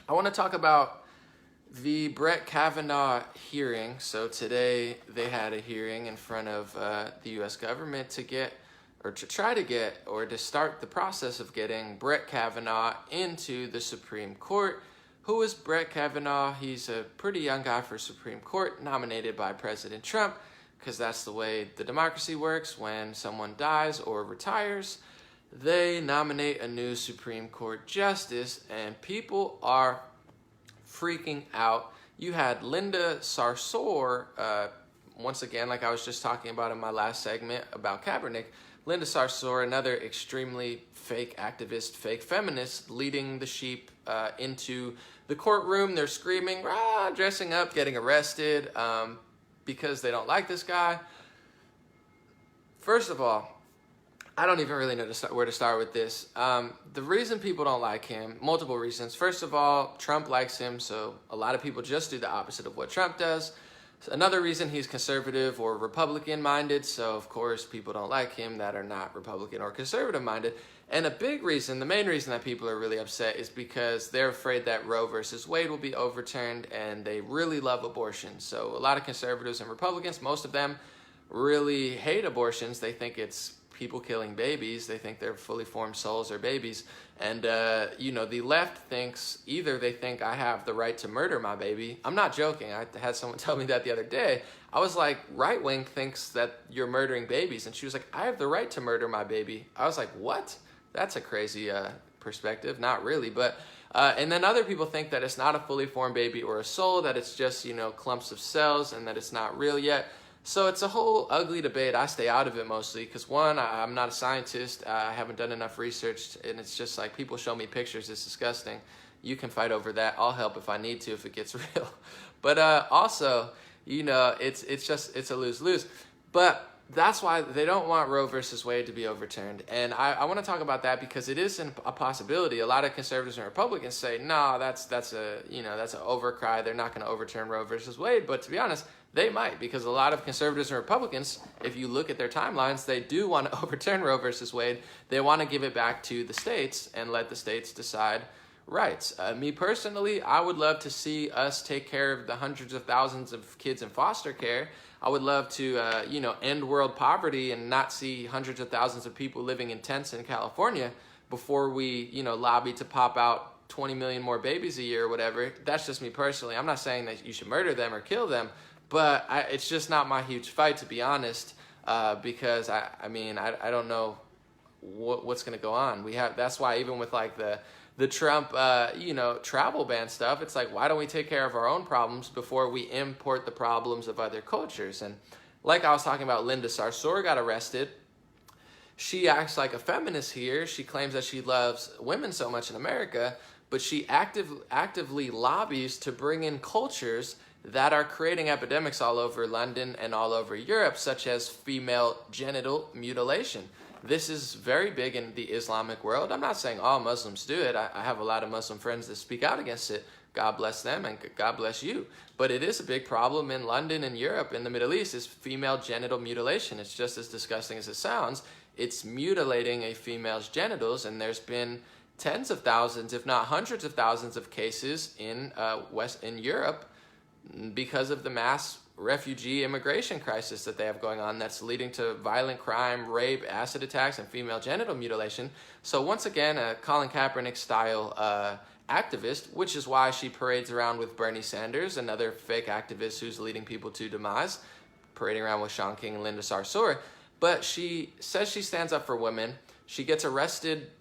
I want to talk about the Brett Kavanaugh hearing. So today they had a hearing in front of the U.S. government to start the process of getting Brett Kavanaugh into the Supreme Court. Who is Brett Kavanaugh? He's a pretty young guy for Supreme Court, nominated by President Trump, because that's the way the democracy works. When someone dies or retires, they nominate a new Supreme Court justice, and people are freaking out. You had Linda Sarsour, once again, like I was just talking about in my last segment about Kaepernick, Linda Sarsour, another extremely fake activist, fake feminist, leading the sheep into the courtroom. They're screaming, dressing up, getting arrested because they don't like this guy. First of all, I don't even really know where to start with this. The reason people don't like him, multiple reasons. First of all, Trump likes him, so a lot of people just do the opposite of what Trump does. Another reason, he's conservative or Republican-minded, so of course people don't like him that are not Republican or conservative-minded. And a big reason, the main reason that people are really upset is because they're afraid that Roe versus Wade will be overturned, and they really love abortion. So a lot of conservatives and Republicans, most of them really hate abortions. They think it's people killing babies. They think they're fully formed souls or babies. And, the left thinks either they think I have the right to murder my baby. I'm not joking. I had someone tell me that the other day. I was like, right wing thinks that you're murdering babies. And she was like, I have the right to murder my baby. I was like, what? That's a crazy perspective. Not really. But and then other people think that it's not a fully formed baby or a soul, that it's just, clumps of cells, and that it's not real yet. So it's a whole ugly debate. I stay out of it mostly because, one, I'm not a scientist. I haven't done enough research, and it's just like people show me pictures. It's disgusting. You can fight over that. I'll help if I need to, if it gets real. But also, it's a lose-lose. But that's why they don't want Roe versus Wade to be overturned. And I want to talk about that because it is a possibility. A lot of conservatives and Republicans say, no, that's an overcry. They're not going to overturn Roe versus Wade. But to be honest, they might, because a lot of conservatives and Republicans, if you look at their timelines, they do want to overturn Roe versus Wade. They want to give it back to the states and let the states decide rights. Me personally, I would love to see us take care of the hundreds of thousands of kids in foster care. I would love to, end world poverty and not see hundreds of thousands of people living in tents in California before we, lobby to pop out 20 million more babies a year or whatever. That's just me personally. I'm not saying that you should murder them or kill them, but it's just not my huge fight, to be honest, because I don't know what's going to go on. That's why even with like the Trump, travel ban stuff, it's like, why don't we take care of our own problems before we import the problems of other cultures? And like I was talking about, Linda Sarsour got arrested. She acts like a feminist here. She claims that she loves women so much in America, but she actively lobbies to bring in cultures that are creating epidemics all over London and all over Europe, such as female genital mutilation. This is very big in the Islamic world. I'm not saying all Muslims do it. I have a lot of Muslim friends that speak out against it. God bless them and God bless you. But it is a big problem in London and Europe, in the Middle East, is female genital mutilation. It's just as disgusting as it sounds. It's mutilating a female's genitals, and there's been tens of thousands, if not hundreds of thousands of cases in Europe because of the mass refugee immigration crisis that they have going on that's leading to violent crime, rape, acid attacks, and female genital mutilation. So once again, a Colin Kaepernick style activist, which is why she parades around with Bernie Sanders, another fake activist who's leading people to demise, parading around with Sean King and Linda Sarsour. But she says she stands up for women. She gets arrested,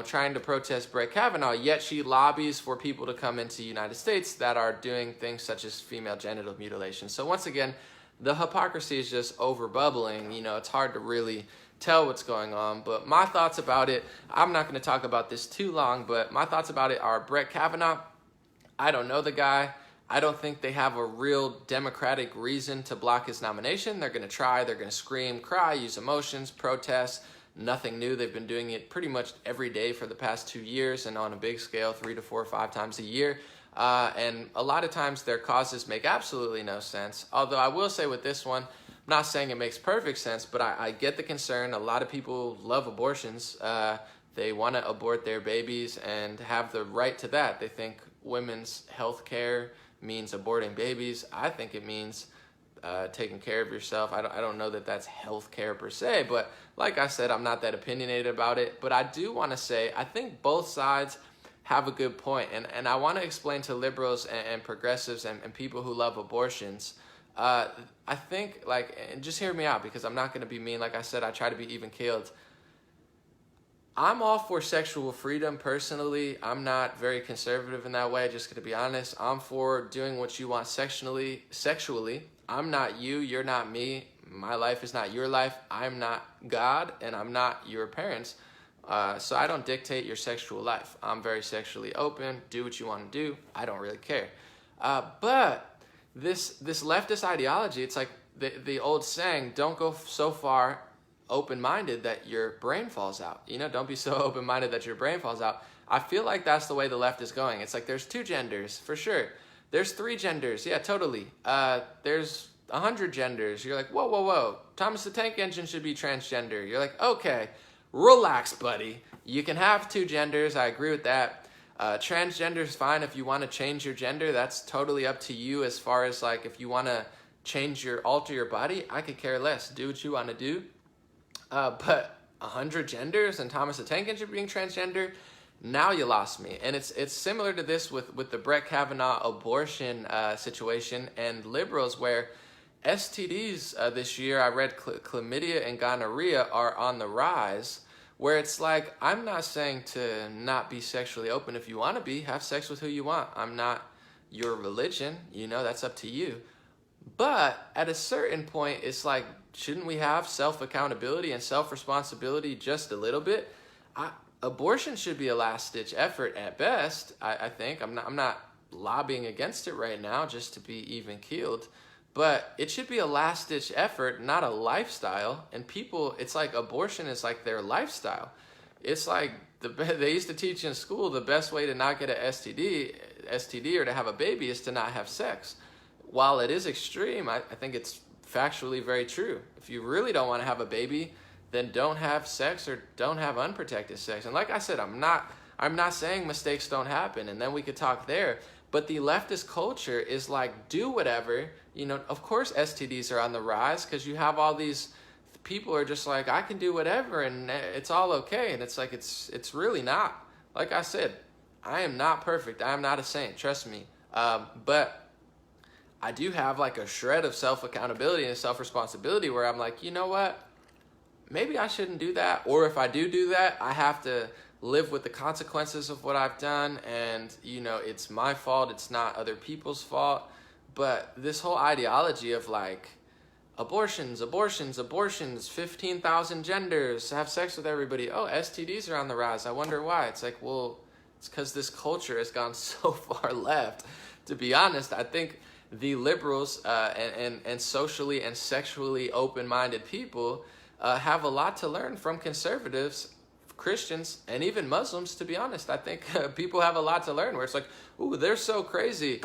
trying to protest Brett Kavanaugh, yet she lobbies for people to come into the United States that are doing things such as female genital mutilation. So once again, the hypocrisy is just overbubbling. It's hard to really tell what's going on. But my thoughts about it, I'm not going to talk about this too long, but my thoughts about it are Brett Kavanaugh, I don't know the guy. I don't think they have a real democratic reason to block his nomination. They're going to try, they're going to scream, cry, use emotions, protest. Nothing new. They've been doing it pretty much every day for the past 2 years and on a big scale, 3 to 4 or 5 times a year. And a lot of times their causes make absolutely no sense. Although I will say with this one, I'm not saying it makes perfect sense, but I get the concern. A lot of people love abortions. They want to abort their babies and have the right to that. They think women's health care means aborting babies. I think it means taking care of yourself. I don't know that that's health care per se, but like I said, I'm not that opinionated about it. But I do want to say, I think both sides have a good point. And I want to explain to liberals and progressives and people who love abortions, I think, like, and just hear me out because I'm not going to be mean. Like I said, I try to be even keeled. I'm all for sexual freedom personally. I'm not very conservative in that way, just going to be honest. I'm for doing what you want sexually. I'm not you, you're not me. My life is not your life. I'm not God, and I'm not your parents. So I don't dictate your sexual life. I'm very sexually open. Do what you want to do. I don't really care. But this leftist ideology, it's like the old saying, don't go so far open-minded that your brain falls out. You know, don't be so open-minded that your brain falls out. I feel like that's the way the left is going. It's like there's 2 genders, for sure. There's 3 genders. Yeah, totally. There's 100 genders. You're like, whoa. Thomas the Tank Engine should be transgender. You're like, okay, relax, buddy. You can have 2 genders. I agree with that. Transgender is fine if you want to change your gender. That's totally up to you as far as like if you want to alter your body. I could care less. Do what you want to do. But 100 genders and Thomas the Tank Engine being transgender, now you lost me. And it's similar to this with the Brett Kavanaugh abortion situation and liberals where STDs this year, I read chlamydia and gonorrhea are on the rise, where it's like, I'm not saying to not be sexually open. If you want to be, have sex with who you want. I'm not your religion, you know, that's up to you. But at a certain point, it's like, shouldn't we have self-accountability and self-responsibility just a little bit? Abortion should be a last-ditch effort at best, I think. I'm not lobbying against it right now just to be even-keeled. But it should be a last-ditch effort, not a lifestyle. And people, it's like abortion is like their lifestyle. It's like they used to teach in school the best way to not get an STD or to have a baby is to not have sex. While it is extreme, I think it's factually very true. If you really don't want to have a baby, then don't have sex or don't have unprotected sex. And like I said, I'm not saying mistakes don't happen, and then we could talk there. But the leftist culture is like, do whatever. You know, of course STDs are on the rise because you have all these people are just like, I can do whatever and it's all okay. And it's like, it's really not. Like I said, I am not perfect. I am not a saint, trust me. But I do have like a shred of self-accountability and self-responsibility where I'm like, you know what? Maybe I shouldn't do that. Or if I do that, I have to live with the consequences of what I've done. And, you know, it's my fault. It's not other people's fault. But this whole ideology of like abortions, 15,000 genders, have sex with everybody. Oh, STDs are on the rise. I wonder why. It's like, well, it's because this culture has gone so far left. To be honest, I think the liberals and socially and sexually open-minded people have a lot to learn from conservatives, Christians, and even Muslims, to be honest. I think people have a lot to learn where it's like, ooh, they're so crazy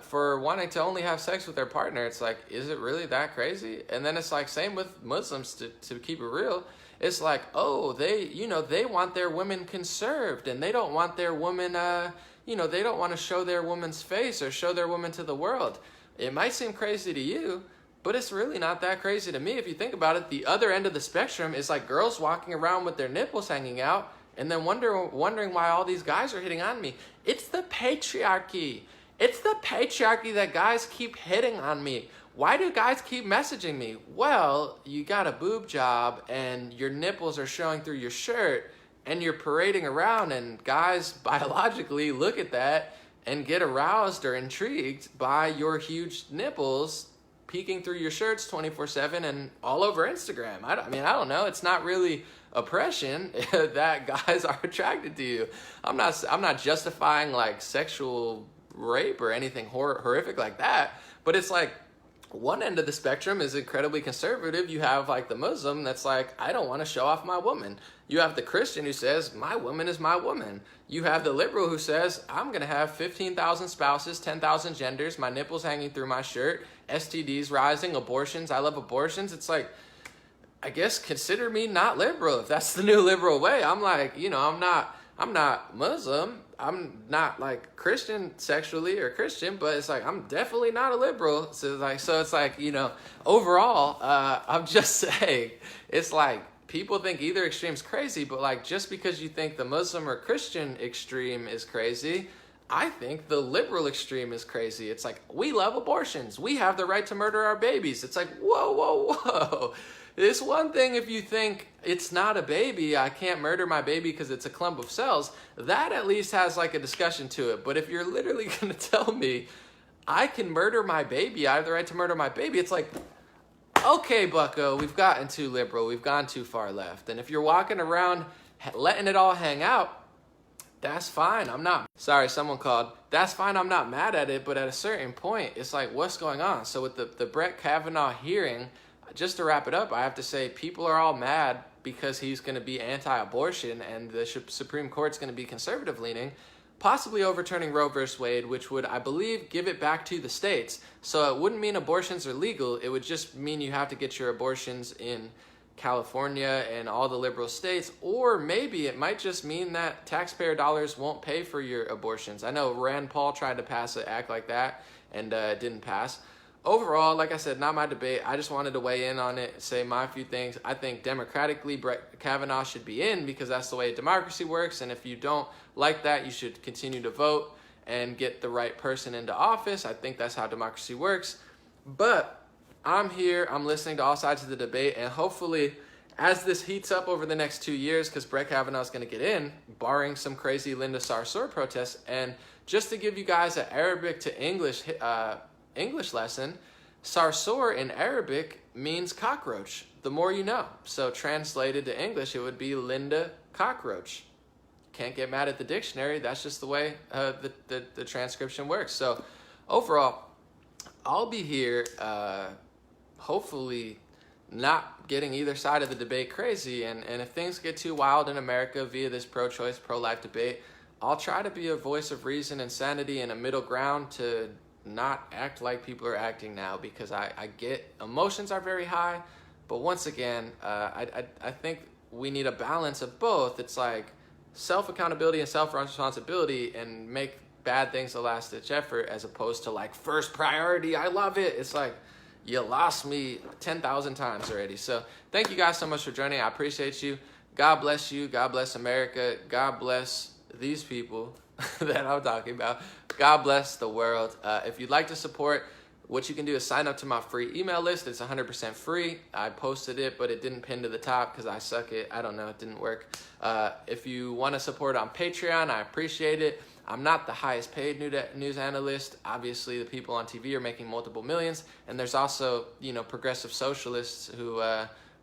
for wanting to only have sex with their partner. It's like, is it really that crazy? And then it's like, same with Muslims, to keep it real. It's like, oh, they want their women conserved, and they don't want their women, they don't want to show their woman's face or show their woman to the world. It might seem crazy to you, but it's really not that crazy to me. If you think about it, the other end of the spectrum is like girls walking around with their nipples hanging out and then wondering why all these guys are hitting on me. It's the patriarchy. It's the patriarchy that guys keep hitting on me. Why do guys keep messaging me? Well, you got a boob job and your nipples are showing through your shirt and you're parading around, and guys biologically look at that and get aroused or intrigued by your huge nipples peeking through your shirts 24/7 and all over Instagram. I don't know. It's not really oppression that guys are attracted to you. I'm not justifying like sexual rape or anything horrific like that, but it's like one end of the spectrum is incredibly conservative. You have like the Muslim that's like, I don't want to show off my woman. You have the Christian who says, my woman is my woman. You have the liberal who says, I'm going to have 15,000 spouses, 10,000 genders, my nipples hanging through my shirt, STDs rising, abortions. I love abortions. It's like, I guess consider me not liberal if that's the new liberal way. I'm like, I'm I'm not Muslim. I'm not like Christian sexually or Christian, but it's like I'm definitely not a liberal. So it's like, you know, overall, I'm just saying, it's like people think either extreme's crazy, but like just because you think the Muslim or Christian extreme is crazy, I think the liberal extreme is crazy. It's like, we love abortions. We have the right to murder our babies. It's like, whoa, whoa, whoa. It's one thing if you think it's not a baby, I can't murder my baby because it's a clump of cells. That at least has like a discussion to it. But if you're literally going to tell me I can murder my baby, I have the right to murder my baby, it's like, okay, bucko, we've gotten too liberal. We've gone too far left. And if you're walking around letting it all hang out, that's fine. I'm not, sorry, someone called. That's fine. I'm not mad at it. But at a certain point, it's like, what's going on? So with the Brett Kavanaugh hearing, just to wrap it up, I have to say people are all mad because he's going to be anti-abortion and the Supreme Court's going to be conservative leaning, possibly overturning Roe versus Wade, which would, I believe, give it back to the states. So it wouldn't mean abortions are legal. It would just mean you have to get your abortions in California and all the liberal states, or maybe it might just mean that taxpayer dollars won't pay for your abortions. I know Rand Paul tried to pass an act like that and it didn't pass. Overall, like I said, not my debate. I just wanted to weigh in on it, say my few things. I think democratically, Brett Kavanaugh should be in because that's the way democracy works. And if you don't like that, you should continue to vote and get the right person into office. I think that's how democracy works. But I'm here, I'm listening to all sides of the debate, and hopefully as this heats up over the next 2 years, because Brett Kavanaugh is going to get in, barring some crazy Linda Sarsour protests, and just to give you guys an Arabic to English lesson, Sarsour in Arabic means cockroach, the more you know. So translated to English, it would be Linda Cockroach. Can't get mad at the dictionary, that's just the way the transcription works. So overall, I'll be here hopefully not getting either side of the debate crazy, and if things get too wild in America via this pro-choice, pro-life debate, I'll try to be a voice of reason and sanity and a middle ground to not act like people are acting now, because I get emotions are very high, but once again, I think we need a balance of both. It's like self-accountability and self-responsibility, and make bad things a last-ditch effort, as opposed to like first priority, I love it. It's like, you lost me 10,000 times already. So thank you guys so much for joining. I appreciate you. God bless you. God bless America. God bless these people that I'm talking about. God bless the world. If you'd like to support, what you can do is sign up to my free email list. It's 100% free. I posted it, but it didn't pin to the top because I suck it. I don't know. It didn't work. If you want to support on Patreon, I appreciate it. I'm not the highest paid news analyst. Obviously, the people on TV are making multiple millions. And there's also, you know, progressive socialists who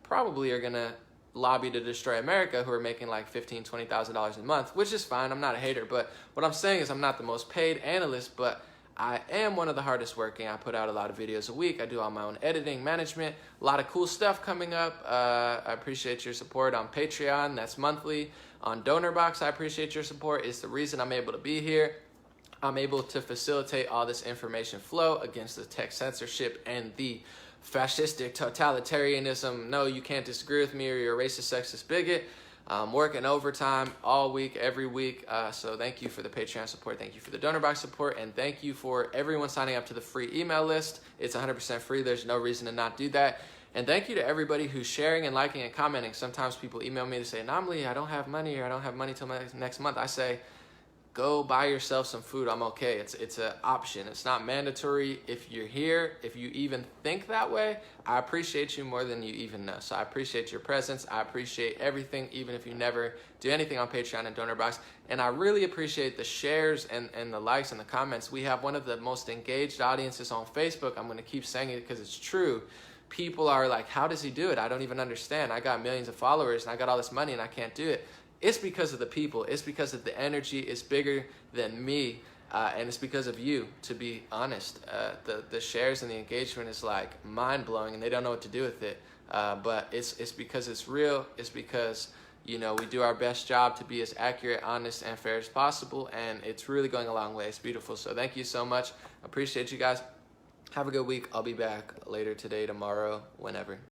probably are going to lobby to destroy America, who are making like $15,000, $20,000 a month, which is fine. I'm not a hater. But what I'm saying is I'm not the most paid analyst, but I am one of the hardest working. I put out a lot of videos a week. I do all my own editing, management, a lot of cool stuff coming up. I appreciate your support on Patreon. That's monthly. On DonorBox, I appreciate your support. It's the reason I'm able to be here. I'm able to facilitate all this information flow against the tech censorship and the fascistic totalitarianism. No, you can't disagree with me, or you're a racist, sexist bigot. I'm working overtime all week, every week. So thank you for the Patreon support. Thank you for the DonorBox support. And thank you for everyone signing up to the free email list. It's 100% free. There's no reason to not do that. And thank you to everybody who's sharing and liking and commenting. Sometimes people email me to say, Namli, I don't have money, or I don't have money till next month. I say, go buy yourself some food. I'm okay. It's an option. It's not mandatory. If you're here, if you even think that way, I appreciate you more than you even know. So I appreciate your presence. I appreciate everything, even if you never do anything on Patreon and DonorBox. And I really appreciate the shares and the likes and the comments. We have one of the most engaged audiences on Facebook. I'm going to keep saying it because it's true. People are like, how does he do it? I don't even understand. I got millions of followers and I got all this money and I can't do it. It's because of the people. It's because of the energy. It's bigger than me. And it's because of you, to be honest. The shares and the engagement is like mind-blowing, and they don't know what to do with it. But it's because it's real. It's because, you know, we do our best job to be as accurate, honest, and fair as possible. And it's really going a long way. It's beautiful. So thank you so much. Appreciate you guys. Have a good week. I'll be back later today, tomorrow, whenever.